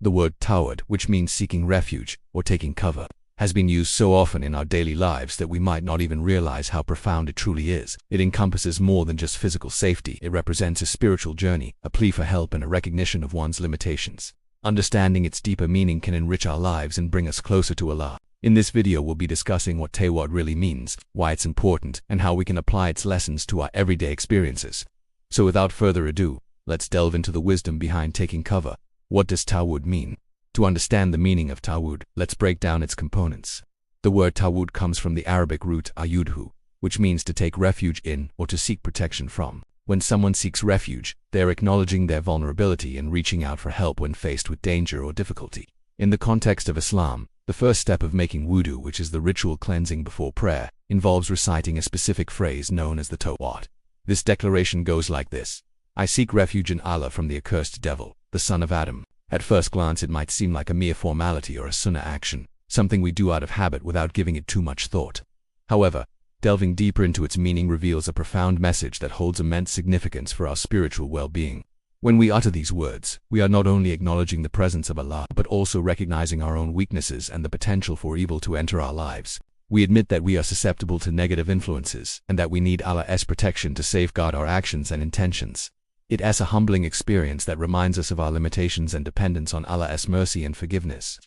The word Ta'awwudh, which means seeking refuge or taking cover, has been used so often in our daily lives that we might not even realize how profound it truly is. It encompasses more than just physical safety. It represents a spiritual journey, a plea for help, and a recognition of one's limitations. Understanding its deeper meaning can enrich our lives and bring us closer to Allah. In this video, we'll be discussing what Ta'awwudh really means, why it's important, and how we can apply its lessons to our everyday experiences. So without further ado, let's delve into the wisdom behind taking cover. What does Ta'awwudh mean? To understand the meaning of Ta'awwudh, let's break down its components. The word Ta'awwudh comes from the Arabic root Aawwudh, which means to take refuge in or to seek protection from. When someone seeks refuge, they are acknowledging their vulnerability and reaching out for help when faced with danger or difficulty. In the context of Islam, the first step of making wudu, which is the ritual cleansing before prayer, involves reciting a specific phrase known as the Ta'awwudh. This declaration goes like this: I seek refuge in Allah from the accursed devil, the son of Adam. At first glance, it might seem like a mere formality or a sunnah action, something we do out of habit without giving it too much thought. However, delving deeper into its meaning reveals a profound message that holds immense significance for our spiritual well-being. When we utter these words, we are not only acknowledging the presence of Allah, but also recognizing our own weaknesses and the potential for evil to enter our lives. We admit that we are susceptible to negative influences and that we need Allah's protection to safeguard our actions and intentions. It is a humbling experience that reminds us of our limitations and dependence on Allah's mercy and forgiveness.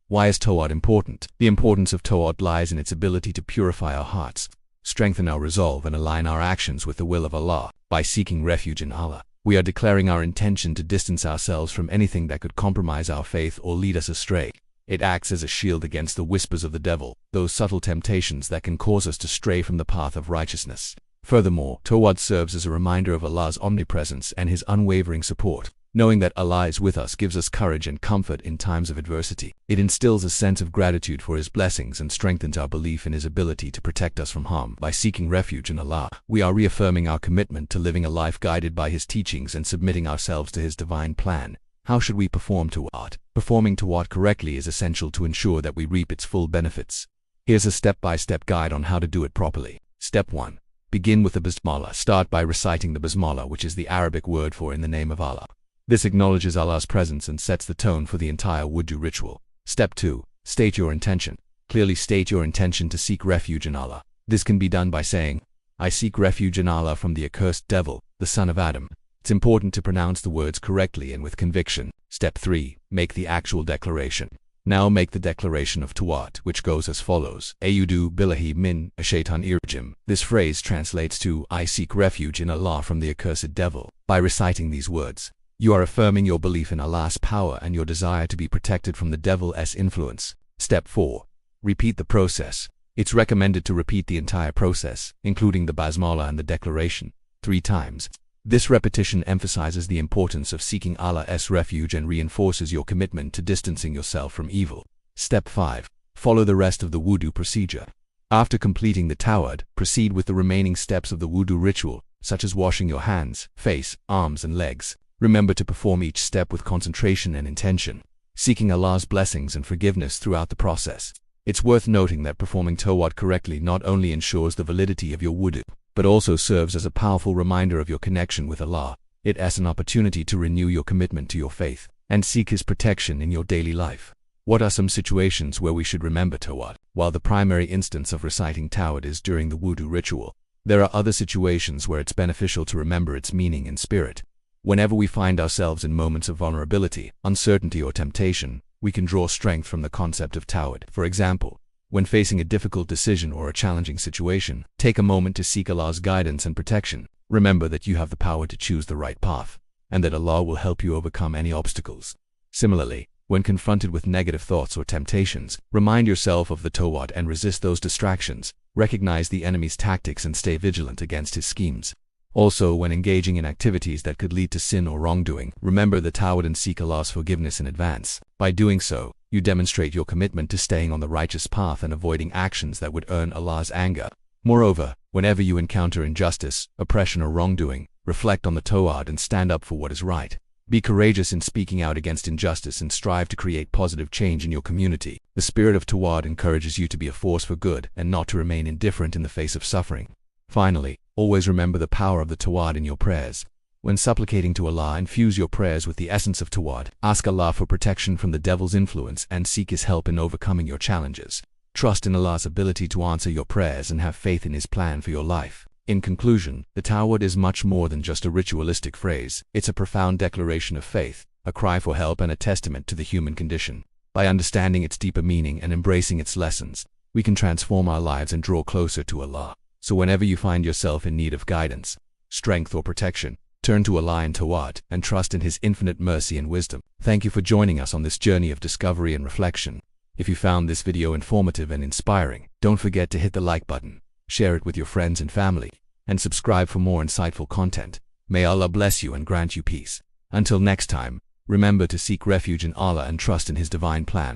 Why is Ta'awwudh important? The importance of Ta'awwudh lies in its ability to purify our hearts, strengthen our resolve, and align our actions with the will of Allah. By seeking refuge in Allah, we are declaring our intention to distance ourselves from anything that could compromise our faith or lead us astray. It acts as a shield against the whispers of the devil, those subtle temptations that can cause us to stray from the path of righteousness. Furthermore, Ta'awwudh serves as a reminder of Allah's omnipresence and His unwavering support. Knowing that Allah is with us gives us courage and comfort in times of adversity. It instills a sense of gratitude for His blessings and strengthens our belief in His ability to protect us from harm. By seeking refuge in Allah, we are reaffirming our commitment to living a life guided by His teachings and submitting ourselves to His divine plan. How should we perform Ta'awwudh? Performing Ta'awwudh correctly is essential to ensure that we reap its full benefits. Here's a step-by-step guide on how to do it properly. Step 1. Begin with the Basmala. Start by reciting the Basmala, which is the Arabic word for "in the name of Allah." This acknowledges Allah's presence and sets the tone for the entire wudu ritual. Step 2. State your intention. Clearly state your intention to seek refuge in Allah. This can be done by saying, I seek refuge in Allah from the accursed devil, the son of Adam. It's important to pronounce the words correctly and with conviction. Step 3. Make the actual declaration. Now make the declaration of Ta'awwudh, which goes as follows: A'udhu billahi min Shaytaan. This phrase translates to, I seek refuge in Allah from the accursed devil. By reciting these words, you are affirming your belief in Allah's power and your desire to be protected from the devil's influence. Step 4. Repeat the process. It's recommended to repeat the entire process, including the Basmala and the declaration, 3 times. This repetition emphasizes the importance of seeking Allah's refuge and reinforces your commitment to distancing yourself from evil. Step 5. Follow the rest of the wudu procedure. After completing the Ta'awwudh, proceed with the remaining steps of the wudu ritual, such as washing your hands, face, arms, and legs. Remember to perform each step with concentration and intention, seeking Allah's blessings and forgiveness throughout the process. It's worth noting that performing Ta'awwudh correctly not only ensures the validity of your wudu, but also serves as a powerful reminder of your connection with Allah. It is an opportunity to renew your commitment to your faith and seek His protection in your daily life. What are some situations where we should remember Ta'awwudh? While the primary instance of reciting Ta'awwudh is during the wudu ritual, there are other situations where it's beneficial to remember its meaning and spirit. Whenever we find ourselves in moments of vulnerability, uncertainty, or temptation, we can draw strength from the concept of Ta'awwudh. For example, when facing a difficult decision or a challenging situation, take a moment to seek Allah's guidance and protection. Remember that you have the power to choose the right path, and that Allah will help you overcome any obstacles. Similarly, when confronted with negative thoughts or temptations, remind yourself of the Ta'awwudh and resist those distractions. Recognize the enemy's tactics and stay vigilant against his schemes. Also, when engaging in activities that could lead to sin or wrongdoing, remember the Ta'awwudh and seek Allah's forgiveness in advance. By doing so, you demonstrate your commitment to staying on the righteous path and avoiding actions that would earn Allah's anger. Moreover, whenever you encounter injustice, oppression, or wrongdoing, reflect on the Ta'awwudh and stand up for what is right. Be courageous in speaking out against injustice and strive to create positive change in your community. The spirit of Ta'awwudh encourages you to be a force for good and not to remain indifferent in the face of suffering. Finally, always remember the power of the Ta'awwudh in your prayers. When supplicating to Allah, infuse your prayers with the essence of Aawwudh. Ask Allah for protection from the devil's influence and seek His help in overcoming your challenges. Trust in Allah's ability to answer your prayers and have faith in His plan for your life. In conclusion, the Aawwudh is much more than just a ritualistic phrase. It's a profound declaration of faith, a cry for help, and a testament to the human condition. By understanding its deeper meaning and embracing its lessons, we can transform our lives and draw closer to Allah. So whenever you find yourself in need of guidance, strength, or protection, turn to Allah in Aawwudh and trust in His infinite mercy and wisdom. Thank you for joining us on this journey of discovery and reflection. If you found this video informative and inspiring, don't forget to hit the like button, share it with your friends and family, and subscribe for more insightful content. May Allah bless you and grant you peace. Until next time, remember to seek refuge in Allah and trust in His divine plan.